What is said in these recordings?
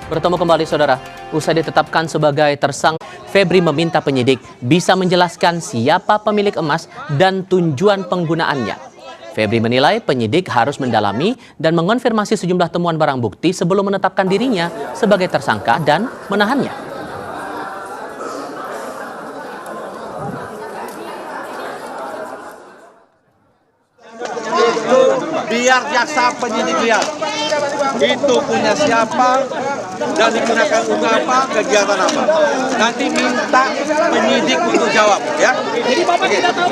Bertemu kembali saudara, usai ditetapkan sebagai tersangka, Febri meminta penyidik bisa menjelaskan siapa pemilik emas dan tujuan penggunaannya. Febri menilai penyidik harus mendalami dan mengonfirmasi sejumlah temuan barang bukti sebelum menetapkan dirinya sebagai tersangka dan menahannya. Biar jaksa penyidik lihat itu punya siapa dan digunakan untuk apa, kegiatan apa. Nanti minta penyidik untuk jawab, ya. Jadi Bapak tidak tahu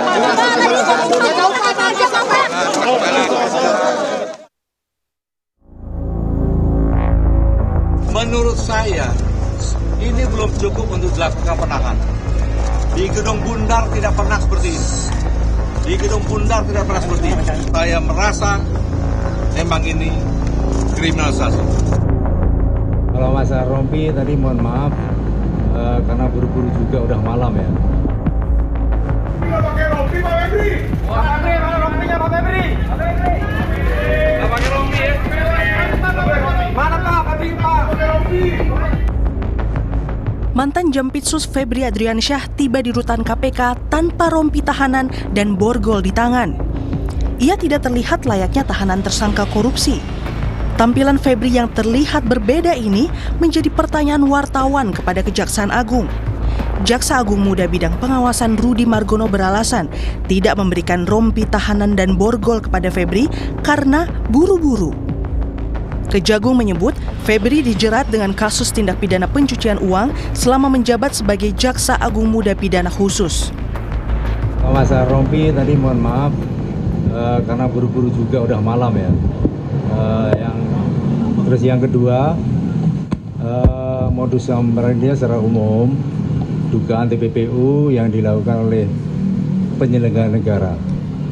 Menurut saya ini belum cukup untuk dilakukan penahanan. Di Gedung Bundar tidak pernah seperti ini. Di Gedung Bundar tidak pernah seperti ini. Saya merasa memang ini kriminalisasi. Kalau masalah rompi tadi mohon maaf karena buru-buru juga udah malam ya. Nggak pakai rompi Pak Febri. Mana rompinya Pak Febri? Nggak pakai rompi ya? Mana Pak Febri Pak? Pakai rompi. Mantan Jampitsus Febri Adriansyah tiba di rutan KPK tanpa rompi tahanan dan borgol di tangan. Ia tidak terlihat layaknya tahanan tersangka korupsi. Tampilan Febri yang terlihat berbeda ini menjadi pertanyaan wartawan kepada Kejaksaan Agung. Jaksa Agung Muda Bidang Pengawasan Rudi Margono beralasan tidak memberikan rompi tahanan dan borgol kepada Febri karena buru-buru. Kejagung menyebut Febri dijerat dengan kasus tindak pidana pencucian uang selama menjabat sebagai Jaksa Agung Muda Pidana Khusus. Kalau masalah rompi tadi mohon maaf karena buru-buru juga udah malam ya. Terus yang kedua modus operandi secara umum dugaan TPPU yang dilakukan oleh penyelenggara negara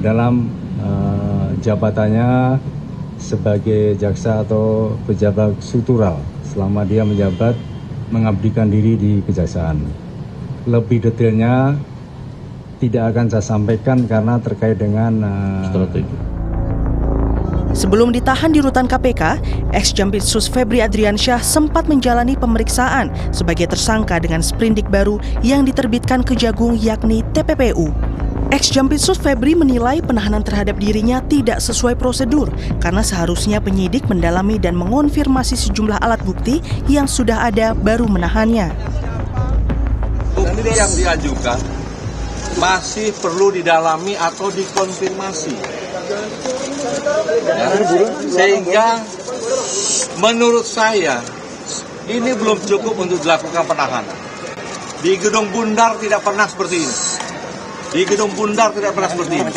dalam jabatannya sebagai jaksa atau pejabat struktural selama dia menjabat mengabdikan diri di kejaksaan. Lebih detailnya tidak akan saya sampaikan karena terkait dengan strategi. Sebelum ditahan di rutan KPK, ex-Jampitsus Febri Adriansyah sempat menjalani pemeriksaan sebagai tersangka dengan sprindik baru yang diterbitkan Kejagung yakni TPPU. Ex-Jampitsus Febri menilai penahanan terhadap dirinya tidak sesuai prosedur karena seharusnya penyidik mendalami dan mengonfirmasi sejumlah alat bukti yang sudah ada baru menahannya. Bukti yang diajukan masih perlu didalami atau dikonfirmasi. Sehingga menurut saya ini belum cukup untuk dilakukan penahanan. Di Gedung Bundar tidak pernah seperti ini. Di Gedung Bundar tidak pernah seperti ini.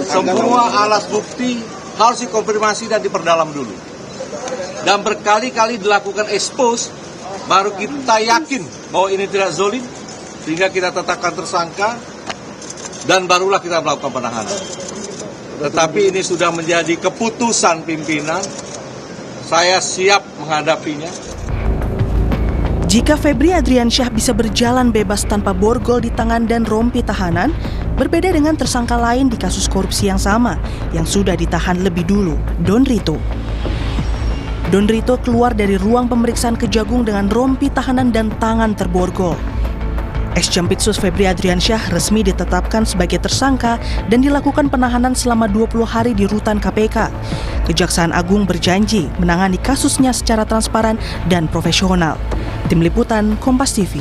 Semua alat bukti harus dikonfirmasi dan diperdalam dulu. Dan berkali-kali dilakukan expose, baru kita yakin bahwa ini tidak zalim, sehingga kita tetapkan tersangka, dan barulah kita melakukan penahanan. Tetapi ini sudah menjadi keputusan pimpinan, saya siap menghadapinya. Jika Febri Adriansyah bisa berjalan bebas tanpa borgol di tangan dan rompi tahanan, berbeda dengan tersangka lain di kasus korupsi yang sama, yang sudah ditahan lebih dulu, Don Rito. Don Rito keluar dari ruang pemeriksaan Kejagung dengan rompi tahanan dan tangan terborgol. Ex-Jampitsus Febri Adriansyah resmi ditetapkan sebagai tersangka dan dilakukan penahanan selama 20 hari di rutan KPK. Kejaksaan Agung berjanji menangani kasusnya secara transparan dan profesional. Tim Liputan Kompas TV.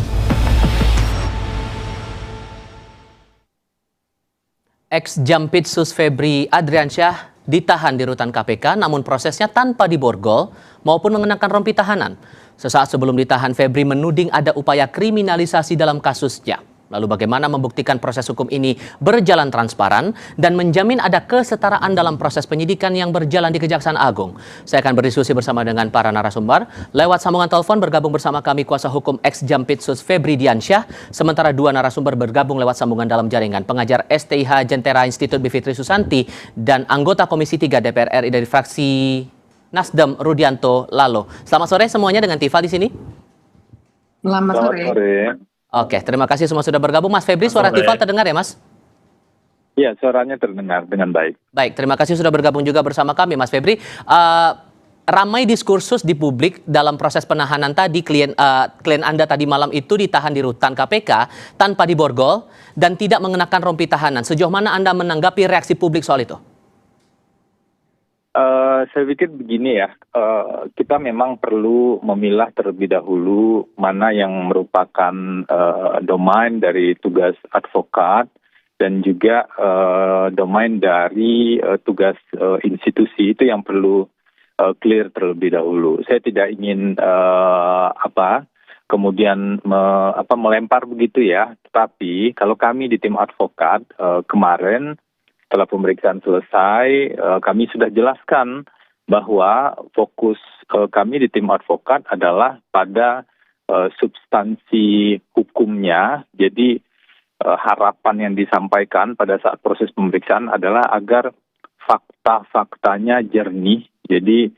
Ex-Jampitsus Febri Adriansyah ditahan di rutan KPK namun prosesnya tanpa diborgol maupun mengenakan rompi tahanan. Sesaat sebelum ditahan, Febri menuding ada upaya kriminalisasi dalam kasusnya. Lalu bagaimana membuktikan proses hukum ini berjalan transparan dan menjamin ada kesetaraan dalam proses penyidikan yang berjalan di Kejaksaan Agung? Saya akan berdiskusi bersama dengan para narasumber. Lewat sambungan telepon bergabung bersama kami kuasa hukum ex-Jampitsus Febri Diansyah, sementara dua narasumber bergabung lewat sambungan dalam jaringan, pengajar STIH Jentera Institut Bivitri Susanti dan anggota Komisi 3 DPR RI dari fraksi Nasdem Rudianto Lalo. Selamat sore semuanya, dengan Tifa di sini. Selamat sore. Oke, terima kasih semua sudah bergabung. Mas Febri, suara Tifa terdengar ya, Mas? Iya, suaranya terdengar dengan baik. Baik, terima kasih sudah bergabung juga bersama kami, Mas Febri. ramai diskursus di publik dalam proses penahanan tadi, klien Anda tadi malam itu ditahan di rutan KPK tanpa diborgol dan tidak mengenakan rompi tahanan. Sejauh mana Anda menanggapi reaksi publik soal itu? Saya pikir begini ya, kita memang perlu memilah terlebih dahulu mana yang merupakan domain dari tugas advokat dan juga domain dari tugas institusi. Itu yang perlu clear terlebih dahulu. Saya tidak ingin kemudian melempar begitu ya. Tetapi kalau kami di tim advokat kemarin setelah pemeriksaan selesai, kami sudah jelaskan bahwa fokus kami di tim advokat adalah pada substansi hukumnya. Jadi harapan yang disampaikan pada saat proses pemeriksaan adalah agar fakta-faktanya jernih. Jadi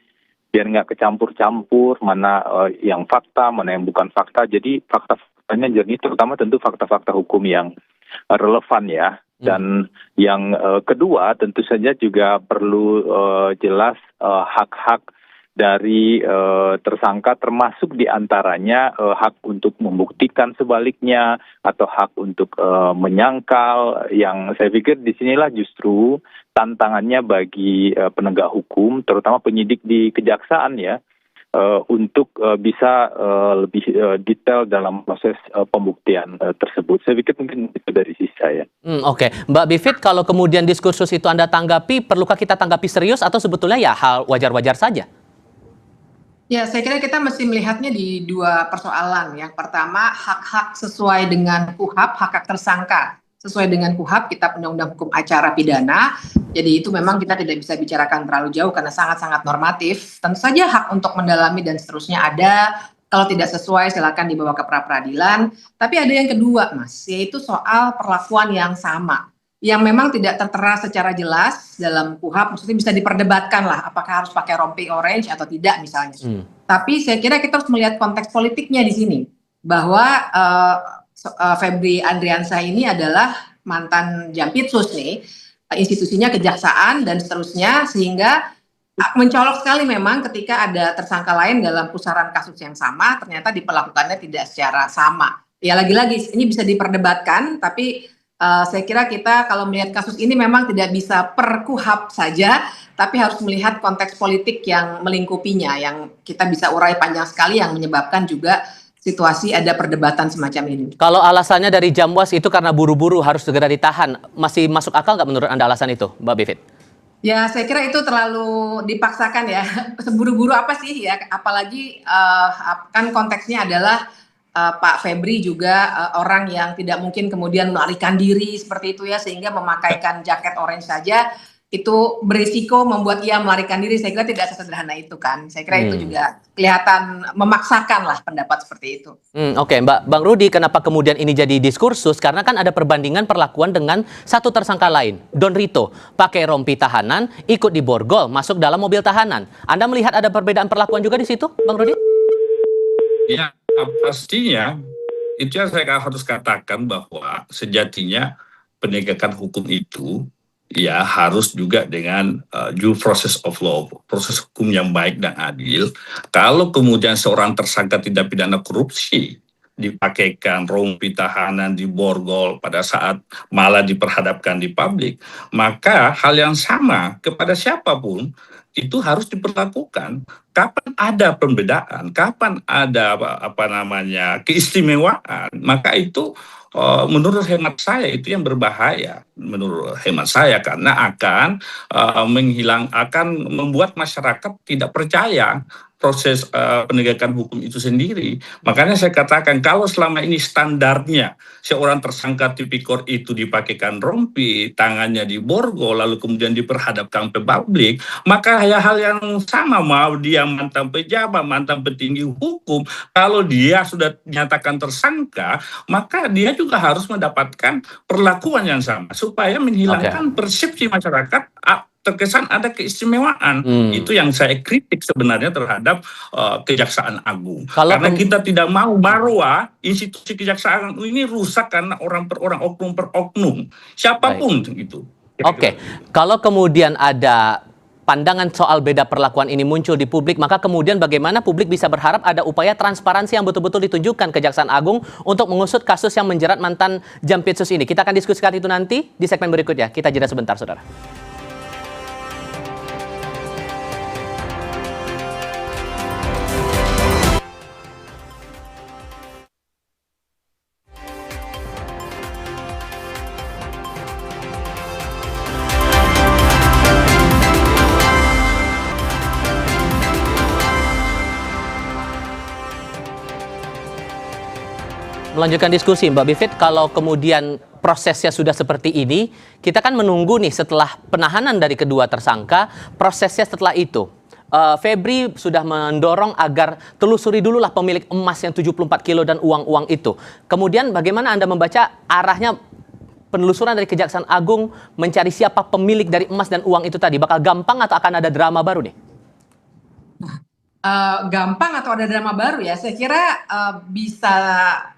biar nggak kecampur-campur mana yang fakta, mana yang bukan fakta. Jadi fakta-faktanya jernih, terutama tentu fakta-fakta hukum yang relevan ya. Dan yang kedua tentu saja juga perlu jelas hak-hak dari tersangka, termasuk diantaranya hak untuk membuktikan sebaliknya atau hak untuk menyangkal. Yang saya pikir disinilah justru tantangannya bagi penegak hukum, terutama penyidik di kejaksaan ya, untuk bisa lebih detail dalam proses pembuktian tersebut. Saya pikir mungkin itu dari sisi saya. Oke. Mbak Bivit, kalau kemudian diskursus itu Anda tanggapi, perlukah kita tanggapi serius atau sebetulnya ya hal wajar-wajar saja? Ya, saya kira kita mesti melihatnya di dua persoalan. Yang pertama, hak-hak sesuai dengan KUHP, hak-hak tersangka sesuai dengan KUHP, Kitab Undang-Undang Hukum Acara Pidana. Jadi itu memang kita tidak bisa bicarakan terlalu jauh karena sangat-sangat normatif. Tentu saja hak untuk mendalami dan seterusnya ada. Kalau tidak sesuai silakan dibawa ke pra-peradilan. Tapi ada yang kedua, Mas, yaitu soal perlakuan yang sama, yang memang tidak tertera secara jelas dalam KUHP. Maksudnya bisa diperdebatkan lah, apakah harus pakai rompi orange atau tidak misalnya. Tapi saya kira kita harus melihat konteks politiknya di sini, bahwa Febri Adriansyah ini adalah mantan Jampitsus nih, institusinya kejaksaan dan seterusnya, sehingga mencolok sekali memang ketika ada tersangka lain dalam pusaran kasus yang sama, ternyata diperlakukannya tidak secara sama. Ya lagi-lagi ini bisa diperdebatkan, tapi saya kira kita kalau melihat kasus ini memang tidak bisa per KUHP saja, tapi harus melihat konteks politik yang melingkupinya, yang kita bisa urai panjang sekali, yang menyebabkan juga situasi ada perdebatan semacam ini. Kalau alasannya dari Jamwas itu karena buru-buru harus segera ditahan, masih masuk akal nggak menurut Anda alasan itu, Mbak Bivit? Ya, saya kira itu terlalu dipaksakan ya. Seburu-buru apa sih ya? Apalagi kan konteksnya adalah Pak Febri juga orang yang tidak mungkin kemudian melarikan diri seperti itu ya, sehingga memakaikan jaket orange saja itu berisiko membuat ia melarikan diri. Saya kira tidak sesederhana itu kan. Saya kira itu juga kelihatan memaksakan lah pendapat seperti itu. Oke, Bang Rudi, kenapa kemudian ini jadi diskursus? Karena kan ada perbandingan perlakuan dengan satu tersangka lain, Don Rito, pakai rompi tahanan, ikut diborgol, masuk dalam mobil tahanan. Anda melihat ada perbedaan perlakuan juga di situ, Bang Rudi? Ya, pastinya itu yang saya harus katakan bahwa sejatinya penegakan hukum itu ya harus juga dengan due process of law, proses hukum yang baik dan adil. Kalau kemudian seorang tersangka tindak pidana korupsi dipakaikan rompi tahanan, diborgol pada saat malah diperhadapkan di publik, maka hal yang sama kepada siapapun itu harus diperlakukan. Kapan ada pembedaan, kapan ada keistimewaan, maka itu menurut hemat saya itu yang berbahaya, menurut hemat saya, karena akan akan membuat masyarakat tidak percaya proses penegakan hukum itu sendiri. Makanya saya katakan kalau selama ini standarnya seorang tersangka tipikor itu dipakaikan rompi, tangannya diborgol, lalu kemudian diperhadapkan ke publik, maka hal yang sama, mau dia mantan pejabat, mantan petinggi hukum, kalau dia sudah dinyatakan tersangka, maka dia juga harus mendapatkan perlakuan yang sama supaya menghilangkan persepsi masyarakat terkesan ada keistimewaan. Itu yang saya kritik sebenarnya terhadap Kejaksaan Agung. Karena kita tidak mau bahwa institusi Kejaksaan Agung ini rusak karena orang per orang, oknum per oknum. Siapapun itu. Oke, kalau kemudian ada pandangan soal beda perlakuan ini muncul di publik, maka kemudian bagaimana publik bisa berharap ada upaya transparansi yang betul-betul ditunjukkan Kejaksaan Agung untuk mengusut kasus yang menjerat mantan Jampitsus ini. Kita akan diskusikan itu nanti di segmen berikutnya. Kita jeda sebentar, saudara. Melanjutkan diskusi, Mbak Bivit, kalau kemudian prosesnya sudah seperti ini, kita kan menunggu nih setelah penahanan dari kedua tersangka, prosesnya setelah itu. Febri sudah mendorong agar telusuri dulu lah pemilik emas yang 74 kilo dan uang-uang itu. Kemudian bagaimana Anda membaca arahnya penelusuran dari Kejaksaan Agung mencari siapa pemilik dari emas dan uang itu tadi? Bakal gampang atau akan ada drama baru nih? Gampang atau ada drama baru ya, saya kira bisa,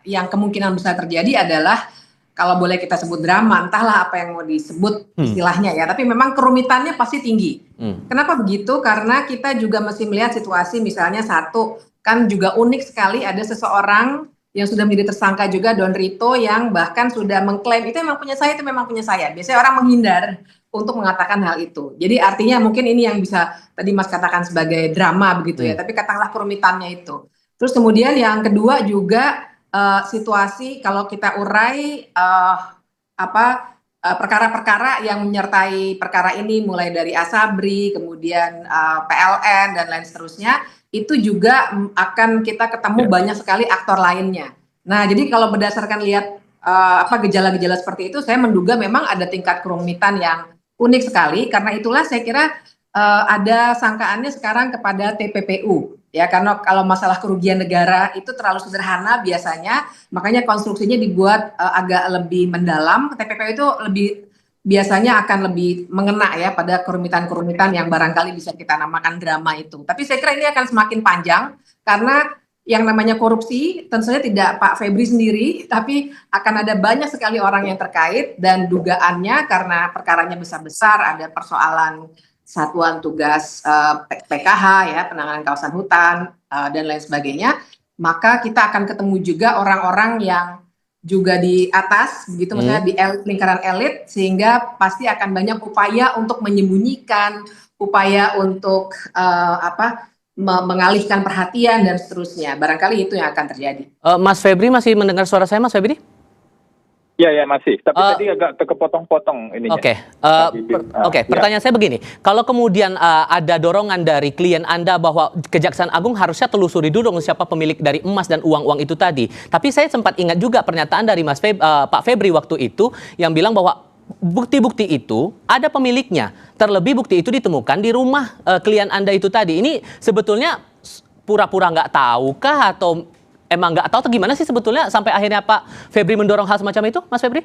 yang kemungkinan besar terjadi adalah kalau boleh kita sebut drama, entahlah apa yang mau disebut istilahnya ya, tapi memang kerumitannya pasti tinggi. Kenapa begitu? Karena kita juga mesti melihat situasi, misalnya satu, kan juga unik sekali ada seseorang yang sudah menjadi tersangka juga, Don Rito, yang bahkan sudah mengklaim itu memang punya saya, itu memang punya saya. Biasanya orang menghindar untuk mengatakan hal itu. Jadi artinya mungkin ini yang bisa tadi Mas katakan sebagai drama begitu ya, tapi katakanlah kerumitannya itu. Terus kemudian yang kedua juga situasi kalau kita urai perkara-perkara yang menyertai perkara ini, mulai dari Asabri, kemudian PLN dan lain seterusnya, itu juga akan kita ketemu banyak sekali aktor lainnya. Nah, jadi kalau berdasarkan lihat gejala-gejala seperti itu, saya menduga memang ada tingkat kerumitan yang unik sekali. Karena itulah saya kira ada sangkaannya sekarang kepada TPPU, ya, karena kalau masalah kerugian negara itu terlalu sederhana biasanya, makanya konstruksinya dibuat agak lebih mendalam. TPPU itu biasanya akan lebih mengena ya pada kerumitan-kerumitan yang barangkali bisa kita namakan drama itu. Tapi saya kira ini akan semakin panjang karena yang namanya korupsi tentu saja tidak Pak Febri sendiri, tapi akan ada banyak sekali orang yang terkait, dan dugaannya karena perkaranya besar-besar, ada persoalan satuan tugas PKH ya, penanganan kawasan hutan dan lain sebagainya, maka kita akan ketemu juga orang-orang yang juga di atas begitu, misalnya di lingkaran elit, sehingga pasti akan banyak upaya untuk menyembunyikan, upaya untuk mengalihkan perhatian dan seterusnya. Barangkali itu yang akan terjadi. Mas Febri masih mendengar suara saya, Mas Febri? Ya masih. Tapi tadi agak kepotong-potong ininya. Oke. Pertanyaan saya begini. Kalau kemudian ada dorongan dari klien Anda bahwa Kejaksaan Agung harusnya telusuri dulu siapa pemilik dari emas dan uang-uang itu tadi. Tapi saya sempat ingat juga pernyataan dari Pak Febri waktu itu yang bilang bahwa bukti-bukti itu ada pemiliknya. Terlebih bukti itu ditemukan di rumah klien Anda itu tadi. Ini sebetulnya pura-pura nggak tahu kah atau emang nggak tahu atau gimana sih sebetulnya sampai akhirnya Pak Febri mendorong hal semacam itu, Mas Febri?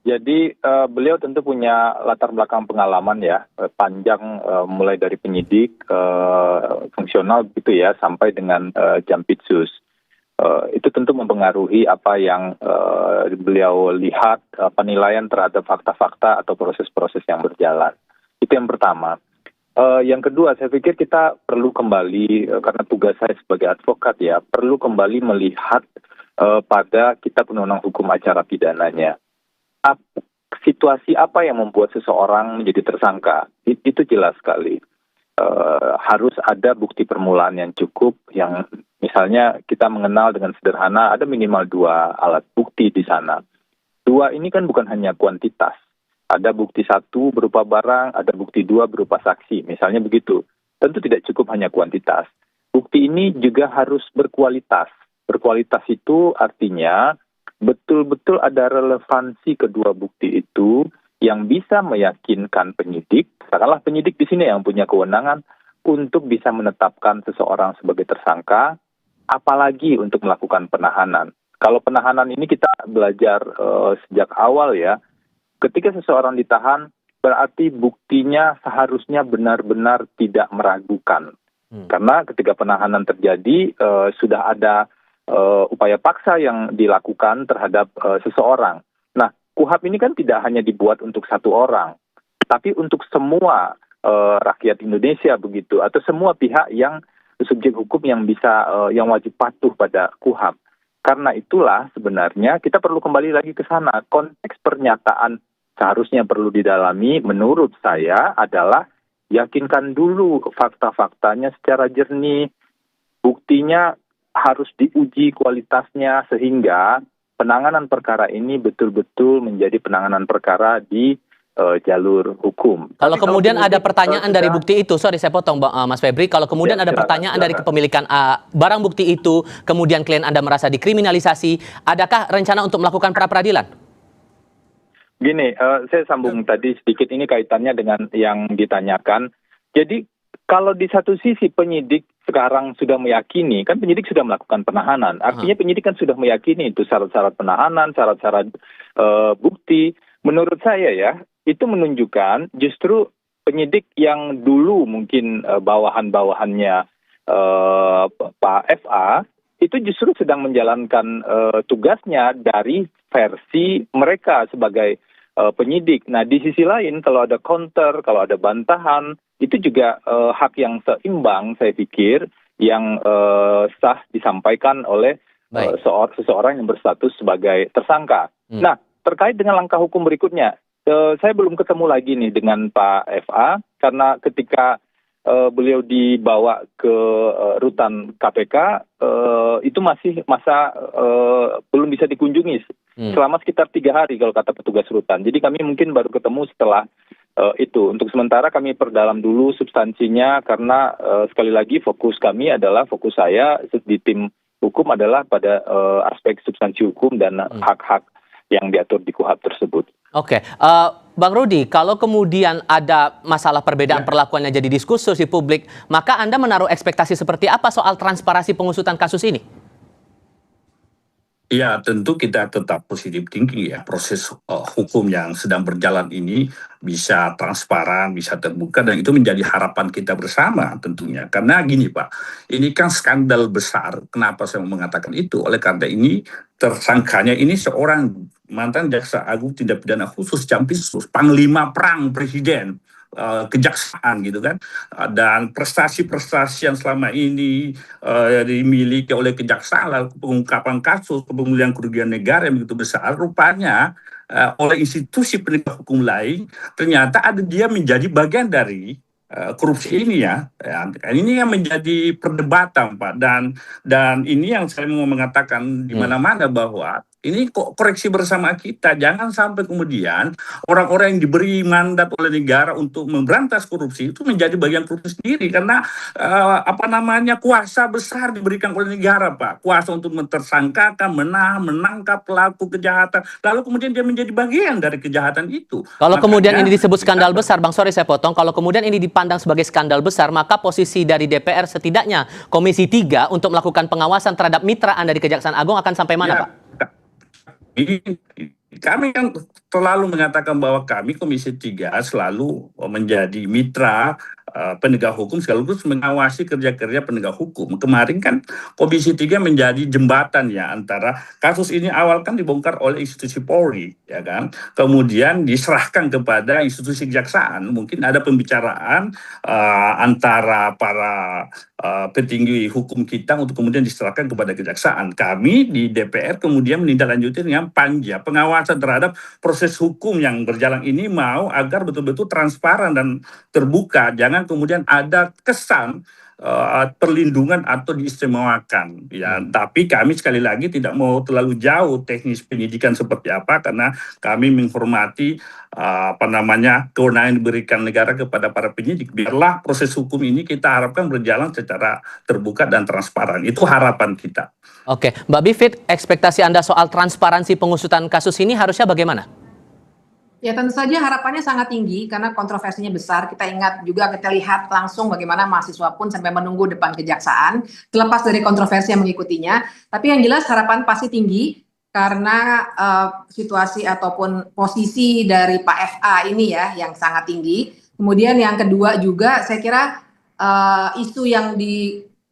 Jadi beliau tentu punya latar belakang pengalaman ya, panjang, mulai dari penyidik, fungsional gitu ya, sampai dengan Jampitsus. Itu tentu mempengaruhi apa yang beliau lihat, penilaian terhadap fakta-fakta atau proses-proses yang berjalan. Itu yang pertama. Yang kedua, saya pikir kita perlu kembali, karena tugas saya sebagai advokat ya, perlu kembali melihat pada kitab undang-undang hukum acara pidananya. Situasi apa yang membuat seseorang menjadi tersangka? Itu jelas sekali. Harus ada bukti permulaan yang cukup, yang misalnya kita mengenal dengan sederhana, ada minimal 2 alat bukti di sana. 2 ini kan bukan hanya kuantitas. Ada bukti 1 berupa barang, ada bukti 2 berupa saksi, misalnya begitu. Tentu tidak cukup hanya kuantitas. Bukti ini juga harus berkualitas. Berkualitas itu artinya betul-betul ada relevansi kedua bukti itu yang bisa meyakinkan penyidik, katakanlah penyidik di sini yang punya kewenangan untuk bisa menetapkan seseorang sebagai tersangka, apalagi untuk melakukan penahanan. Kalau penahanan ini kita belajar sejak awal ya, ketika seseorang ditahan, berarti buktinya seharusnya benar-benar tidak meragukan. Karena ketika penahanan terjadi, sudah ada upaya paksa yang dilakukan terhadap seseorang. Nah, KUHAP ini kan tidak hanya dibuat untuk 1 orang, tapi untuk semua rakyat Indonesia begitu, atau semua pihak yang subjek hukum yang bisa yang wajib patuh pada KUHP. Karena itulah sebenarnya kita perlu kembali lagi ke sana. Konteks pernyataan seharusnya perlu didalami menurut saya adalah yakinkan dulu fakta-faktanya secara jernih, buktinya harus diuji kualitasnya sehingga penanganan perkara ini betul-betul menjadi penanganan perkara di jalur hukum. Kalau Tapi kemudian ada penyidik, pertanyaan dari bukti itu, sorry saya potong Mas Febri, kalau kemudian ada silakan, pertanyaan dari silakan. kepemilikan barang bukti itu, kemudian klien Anda merasa dikriminalisasi, adakah rencana untuk melakukan pra-peradilan? Gini, saya sambung tadi sedikit, ini kaitannya dengan yang ditanyakan. Jadi kalau di satu sisi penyidik sekarang sudah meyakini, kan penyidik sudah melakukan penahanan. Artinya penyidik kan sudah meyakini itu syarat-syarat penahanan, syarat-syarat bukti. Menurut saya ya, itu menunjukkan justru penyidik yang dulu mungkin bawahan-bawahannya Pak FA, itu justru sedang menjalankan tugasnya dari versi mereka sebagai penyidik. Nah, di sisi lain kalau ada counter, kalau ada bantahan, itu juga hak yang seimbang saya pikir yang sah disampaikan oleh seseorang yang berstatus sebagai tersangka. Nah, terkait dengan langkah hukum berikutnya, saya belum ketemu lagi nih dengan Pak FA karena ketika beliau dibawa ke rutan KPK itu masih masa belum bisa dikunjungi selama sekitar 3 hari kalau kata petugas rutan. Jadi kami mungkin baru ketemu setelah itu. Untuk sementara kami perdalam dulu substansinya karena sekali lagi fokus saya di tim hukum adalah pada aspek substansi hukum dan hak-hak yang diatur di KUHP tersebut. Oke, Bang Rudi, kalau kemudian ada masalah perbedaan perlakuannya jadi diskursus di publik, maka Anda menaruh ekspektasi seperti apa soal transparansi pengusutan kasus ini? Ya, tentu kita tetap positif tinggi ya. Proses hukum yang sedang berjalan ini bisa transparan, bisa terbuka, dan itu menjadi harapan kita bersama tentunya. Karena gini Pak, ini kan skandal besar. Kenapa saya mau mengatakan itu? Oleh karena ini tersangkanya ini seorang mantan jaksa agung tindak pidana khusus Jampitsus, panglima perang presiden, kejaksaan gitu kan, dan prestasi-prestasi yang selama ini dimiliki oleh kejaksaan, lalu pengungkapan kasus pemulihan kerugian negara yang begitu besar, rupanya oleh institusi penegak hukum lain ternyata ada dia menjadi bagian dari korupsi ini ya. Ini yang menjadi perdebatan Pak, dan ini yang saya mau mengatakan di mana-mana bahwa ini kok koreksi bersama kita, jangan sampai kemudian orang-orang yang diberi mandat oleh negara untuk memberantas korupsi itu menjadi bagian korupsi sendiri karena kuasa besar diberikan oleh negara Pak, kuasa untuk mentersangkakan, menangkap pelaku kejahatan, lalu kemudian dia menjadi bagian dari kejahatan itu. Kalau kemudian ini disebut skandal besar, Bang, sorry saya potong, kalau kemudian ini dipandang sebagai skandal besar, maka posisi dari DPR setidaknya Komisi 3 untuk melakukan pengawasan terhadap mitra Anda di Kejaksaan Agung akan sampai mana Pak? Ini kami kan selalu mengatakan bahwa kami Komisi 3 selalu menjadi mitra penegak hukum sekaligus mengawasi kerja-kerja penegak hukum. Kemarin kan Komisi 3 menjadi jembatan ya antara kasus ini awal kan dibongkar oleh institusi Polri ya kan. Kemudian diserahkan kepada institusi kejaksaan. Mungkin ada pembicaraan antara para petinggi hukum kita untuk kemudian diserahkan kepada kejaksaan. Kami di DPR kemudian menindaklanjuti dengan panja pengawasan terhadap proses hukum yang berjalan ini, mau agar betul-betul transparan dan terbuka, jangan kemudian ada kesan perlindungan atau diistimewakan ya. Tapi kami sekali lagi tidak mau terlalu jauh teknis penyidikan seperti apa karena kami menghormati kewenangan yang diberikan negara kepada para penyidik. Biarlah proses hukum ini kita harapkan berjalan secara terbuka dan transparan. Itu harapan kita. Oke, Mbak Bivit, ekspektasi Anda soal transparansi pengusutan kasus ini harusnya bagaimana? Ya tentu saja harapannya sangat tinggi karena kontroversinya besar. Kita ingat juga, kita lihat langsung bagaimana mahasiswa pun sampai menunggu depan kejaksaan, terlepas dari kontroversi yang mengikutinya. Tapi yang jelas harapan pasti tinggi karena situasi ataupun posisi dari Pak FA ini ya yang sangat tinggi. Kemudian yang kedua juga saya kira isu yang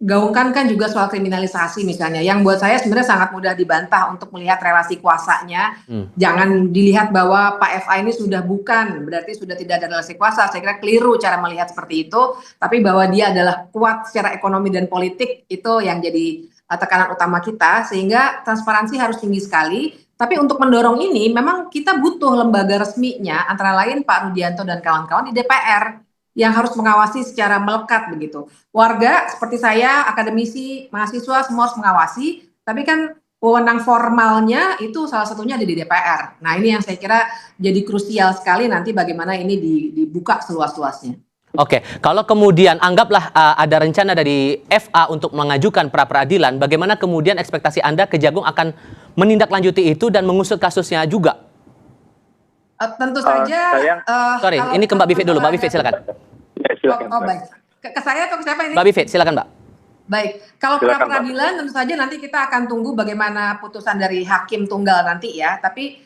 gaungkan kan juga soal kriminalisasi misalnya, yang buat saya sebenarnya sangat mudah dibantah untuk melihat relasi kuasanya. Jangan dilihat bahwa Pak FA ini sudah bukan, berarti sudah tidak ada relasi kuasa. Saya kira keliru cara melihat seperti itu, tapi bahwa dia adalah kuat secara ekonomi dan politik, itu yang jadi tekanan utama kita, sehingga transparansi harus tinggi sekali. Tapi untuk mendorong ini, memang kita butuh lembaga resminya, antara lain Pak Rudianto dan kawan-kawan di DPR, yang harus mengawasi secara melekat begitu. Warga seperti saya, akademisi, mahasiswa semua harus mengawasi, tapi kan wewenang formalnya itu salah satunya ada di DPR. Nah, ini yang saya kira jadi krusial sekali nanti bagaimana ini dibuka seluas-luasnya. Oke, kalau kemudian anggaplah ada rencana dari FA untuk mengajukan pra peradilan, bagaimana kemudian ekspektasi Anda Kejagung akan menindaklanjuti itu dan mengusut kasusnya juga? Tentu saja. Sorry, ini ke Mbak Bivit dulu. Mbak Bivit, silakan. Ya, silakan. Baik. Ke saya atau ke siapa ini? Mbak Bivit, silakan Mbak. Baik, kalau pra peradilan tentu saja nanti kita akan tunggu bagaimana putusan dari hakim tunggal nanti ya. Tapi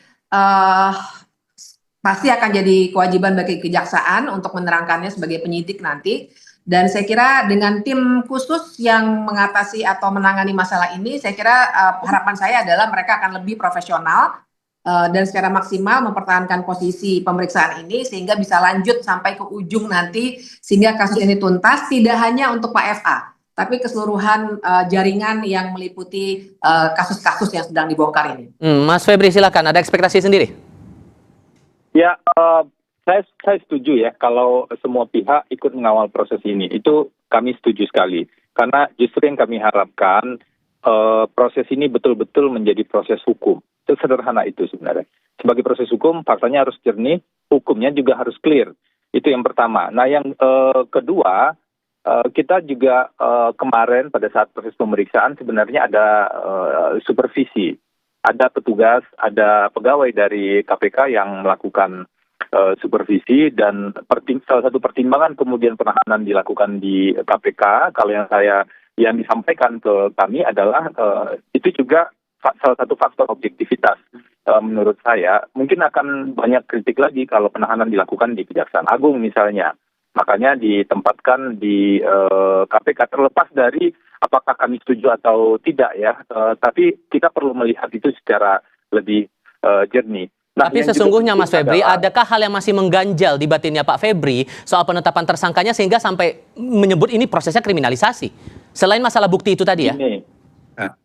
pasti akan jadi kewajiban bagi kejaksaan untuk menerangkannya sebagai penyidik nanti. Dan saya kira dengan tim khusus yang mengatasi atau menangani masalah ini, saya kira harapan saya adalah mereka akan lebih profesional dan secara maksimal mempertahankan posisi pemeriksaan ini sehingga bisa lanjut sampai ke ujung nanti, sehingga kasus ini tuntas tidak hanya untuk Pak FA, tapi keseluruhan jaringan yang meliputi kasus-kasus yang sedang dibongkar ini. Mas Febri, silakan. Ada ekspektasi sendiri? Ya, saya setuju ya kalau semua pihak ikut mengawal proses ini. Itu kami setuju sekali. Karena justru yang kami harapkan proses ini betul-betul menjadi proses hukum. Sesederhana itu sebenarnya. Sebagai proses hukum, faktanya harus jernih, hukumnya juga harus clear. Itu yang pertama. Nah, yang kedua, kita juga kemarin pada saat proses pemeriksaan sebenarnya ada supervisi. Ada petugas, ada pegawai dari KPK yang melakukan supervisi, dan salah satu pertimbangan kemudian penahanan dilakukan di KPK, kalau yang disampaikan ke kami adalah itu juga salah satu faktor objektivitas menurut saya. Mungkin akan banyak kritik lagi kalau penahanan dilakukan di Kejaksaan Agung misalnya. Makanya ditempatkan di KPK, terlepas dari apakah kami setuju atau tidak ya. Tapi kita perlu melihat itu secara lebih jernih. Nah, tapi sesungguhnya Mas Febri, adakah hal yang masih mengganjal di batinnya Pak Febri soal penetapan tersangkanya sehingga sampai menyebut ini prosesnya kriminalisasi? Selain masalah bukti itu tadi ya?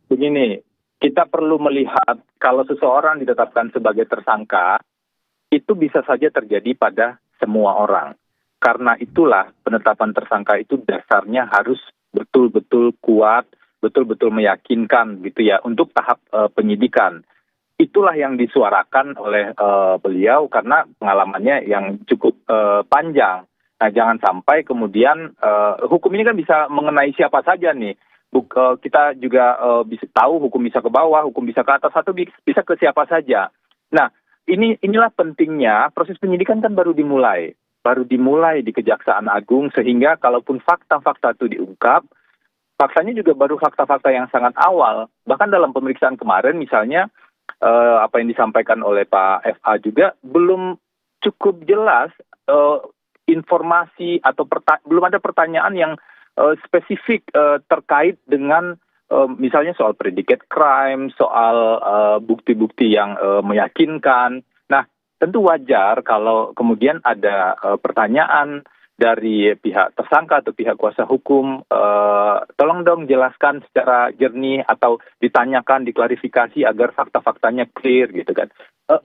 Begini, kita perlu melihat kalau seseorang ditetapkan sebagai tersangka, itu bisa saja terjadi pada semua orang. Karena itulah penetapan tersangka itu dasarnya harus betul-betul kuat, betul-betul meyakinkan gitu ya untuk tahap penyidikan. Itulah yang disuarakan oleh beliau karena pengalamannya yang cukup panjang. Nah, jangan sampai kemudian hukum ini kan bisa mengenai siapa saja nih. Kita juga bisa tahu hukum bisa ke bawah, hukum bisa ke atas, atau bisa ke siapa saja. Nah, inilah pentingnya proses penyidikan kan baru dimulai di Kejaksaan Agung, sehingga kalaupun fakta-fakta itu diungkap, faktanya juga baru fakta-fakta yang sangat awal. Bahkan dalam pemeriksaan kemarin misalnya apa yang disampaikan oleh Pak FA juga belum cukup jelas informasi atau belum ada pertanyaan yang spesifik terkait dengan misalnya soal predicate crime, soal bukti-bukti yang meyakinkan. Nah, tentu wajar kalau kemudian ada pertanyaan dari pihak tersangka atau pihak kuasa hukum, tolong dong jelaskan secara jernih atau ditanyakan, diklarifikasi agar fakta-faktanya clear gitu kan.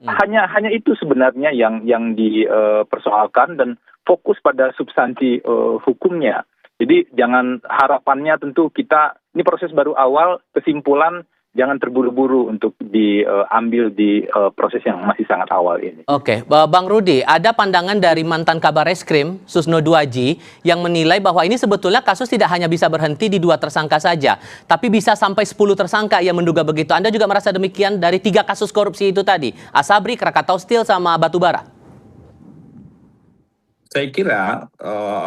Hanya itu sebenarnya yang dipersoalkan dan fokus pada substansi hukumnya. Jadi jangan, harapannya tentu kita, ini proses baru awal, kesimpulan jangan terburu-buru untuk diambil di proses yang masih sangat awal ini. Oke, Bang Rudi, ada pandangan dari mantan Kabar Eskrim, Susno Duaji, yang menilai bahwa ini sebetulnya kasus tidak hanya bisa berhenti di 2 tersangka saja, tapi bisa sampai 10 tersangka yang menduga begitu. Anda juga merasa demikian dari 3 kasus korupsi itu tadi, Asabri, Krakatau Steel, sama Batubara? Saya kira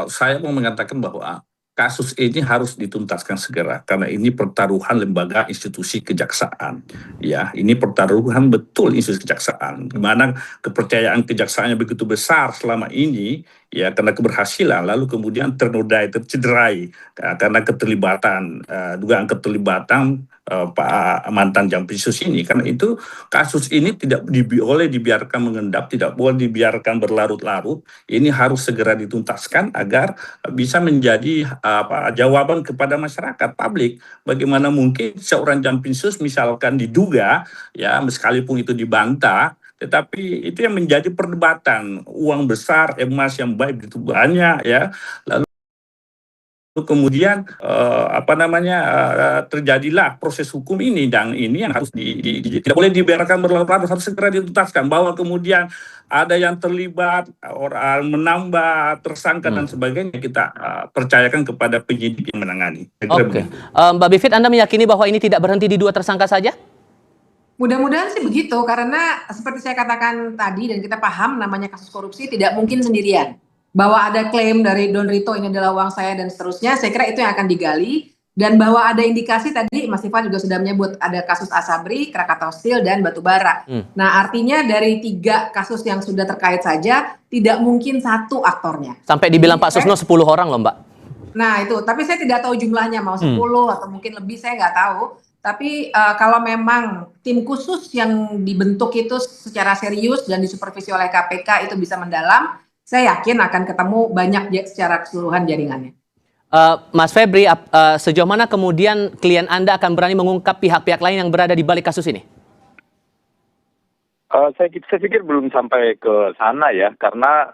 saya mau mengatakan bahwa kasus ini harus dituntaskan segera karena ini pertaruhan lembaga institusi kejaksaan. Ya, ini pertaruhan betul institusi kejaksaan. Di mana kepercayaan kejaksaannya begitu besar selama ini, ya karena keberhasilan lalu kemudian ternodai, tercederai karena keterlibatan dugaan keterlibatan Pak mantan Jampitsus ini. Karena itu kasus ini tidak boleh dibiarkan mengendap, tidak boleh dibiarkan berlarut-larut. Ini harus segera dituntaskan agar bisa menjadi jawaban kepada masyarakat publik. Bagaimana mungkin seorang Jampitsus misalkan diduga ya sekalipun itu dibantah, tetapi itu yang menjadi perdebatan, uang besar, emas yang baik itu banyak ya. Lalu kemudian terjadilah proses hukum ini, dan ini yang harus tidak boleh dibiarkan berlarut-larut, harus segera dituntaskan. Bahwa kemudian ada yang terlibat, orang menambah tersangka dan sebagainya, kita percayakan kepada penyidik yang menangani. Oke, Mbak Bivit, Anda meyakini bahwa ini tidak berhenti di 2 tersangka saja? Mudah-mudahan sih begitu, karena seperti saya katakan tadi dan kita paham namanya kasus korupsi tidak mungkin sendirian. Bahwa ada klaim dari Don Rito ini adalah uang saya dan seterusnya, saya kira itu yang akan digali. Dan bahwa ada indikasi tadi Mas Ivan juga sudah menyebut ada kasus Asabri, Krakatau Steel, dan Batubara. Nah artinya dari 3 kasus yang sudah terkait saja tidak mungkin satu aktornya. Sampai dibilang Pak Susno 10 orang loh Mbak. Nah itu, tapi saya tidak tahu jumlahnya mau 10 atau mungkin lebih, saya nggak tahu. Tapi kalau memang tim khusus yang dibentuk itu secara serius dan disupervisi oleh KPK itu bisa mendalam, saya yakin akan ketemu banyak secara keseluruhan jaringannya. Mas Febri, sejauh mana kemudian klien Anda akan berani mengungkap pihak-pihak lain yang berada di balik kasus ini? Saya pikir belum sampai ke sana ya, karena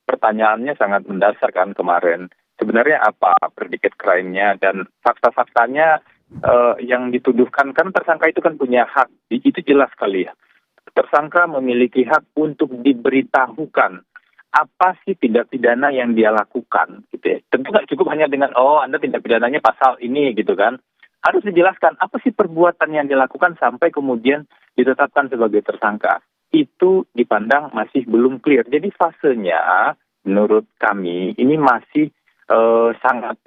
pertanyaannya sangat mendasar kan kemarin. Sebenarnya apa predicate crime-nya dan fakta-faktanya yang dituduhkan, kan tersangka itu kan punya hak, itu jelas sekali ya. Tersangka memiliki hak untuk diberitahukan apa sih tindak pidana yang dia lakukan, gitu ya. Tentu nggak cukup hanya dengan Anda tindak pidananya pasal ini gitu kan. Harus dijelaskan apa sih perbuatan yang dilakukan sampai kemudian ditetapkan sebagai tersangka. Itu dipandang masih belum clear. Jadi fasenya menurut kami ini masih sangat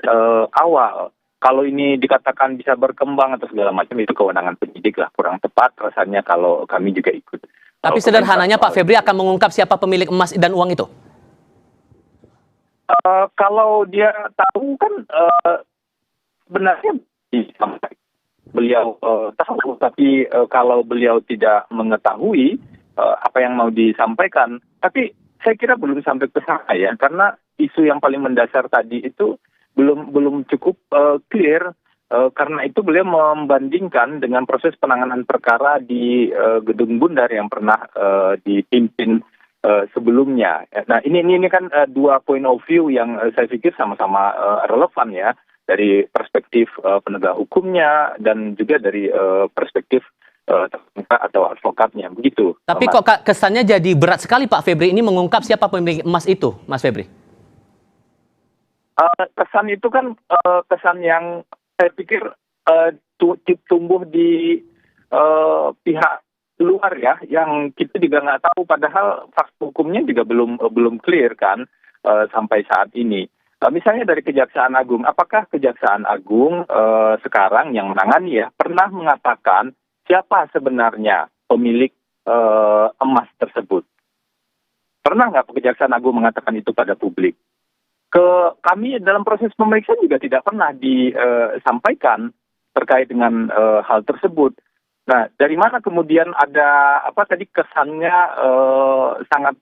awal. Kalau ini dikatakan bisa berkembang atau segala macam, itu kewenangan penyidik lah, kurang tepat rasanya kalau kami juga ikut. Tapi sederhananya Pak Febri akan mengungkap siapa pemilik emas dan uang itu? Kalau dia tahu kan sebenarnya beliau tahu, tapi kalau beliau tidak mengetahui apa yang mau disampaikan, tapi saya kira belum sampai ke sana ya, karena isu yang paling mendasar tadi itu belum cukup clear, karena itu beliau membandingkan dengan proses penanganan perkara di Gedung Bundar yang pernah dipimpin sebelumnya. Nah ini kan 2 point of view yang saya pikir sama-sama relevan ya, dari perspektif penegak hukumnya dan juga dari perspektif tersangka atau advokatnya, begitu. Tapi kok kesannya jadi berat sekali Pak Febri ini mengungkap siapa pemilik emas itu, Mas Febri? Kesan itu kan kesan yang saya pikir tumbuh di pihak luar ya, yang kita juga nggak tahu, padahal fakta hukumnya juga belum clear kan sampai saat ini. Misalnya dari Kejaksaan Agung, apakah Kejaksaan Agung sekarang yang menangani ya pernah mengatakan siapa sebenarnya pemilik emas tersebut? Pernah nggak Kejaksaan Agung mengatakan itu pada publik? Kami dalam proses pemeriksaan juga tidak pernah disampaikan terkait dengan hal tersebut. Nah, dari mana kemudian ada kesannya sangat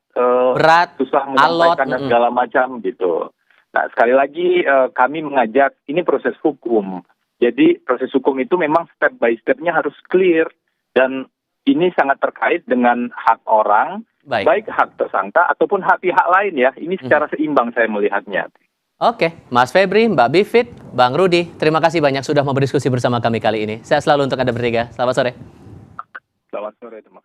berat, susah menyampaikan dan segala macam gitu. Nah, sekali lagi kami mengajak, ini proses hukum. Jadi proses hukum itu memang step by step-nya harus clear, dan ini sangat terkait dengan hak orang, baik hak tersangka ataupun hak pihak lain ya. Ini secara seimbang saya melihatnya. Oke, Mas Febri, Mbak Bivit, Bang Rudi, terima kasih banyak sudah mau berdiskusi bersama kami kali ini. Sehat selalu untuk Anda bertiga. Selamat sore. Selamat sore, terima kasih.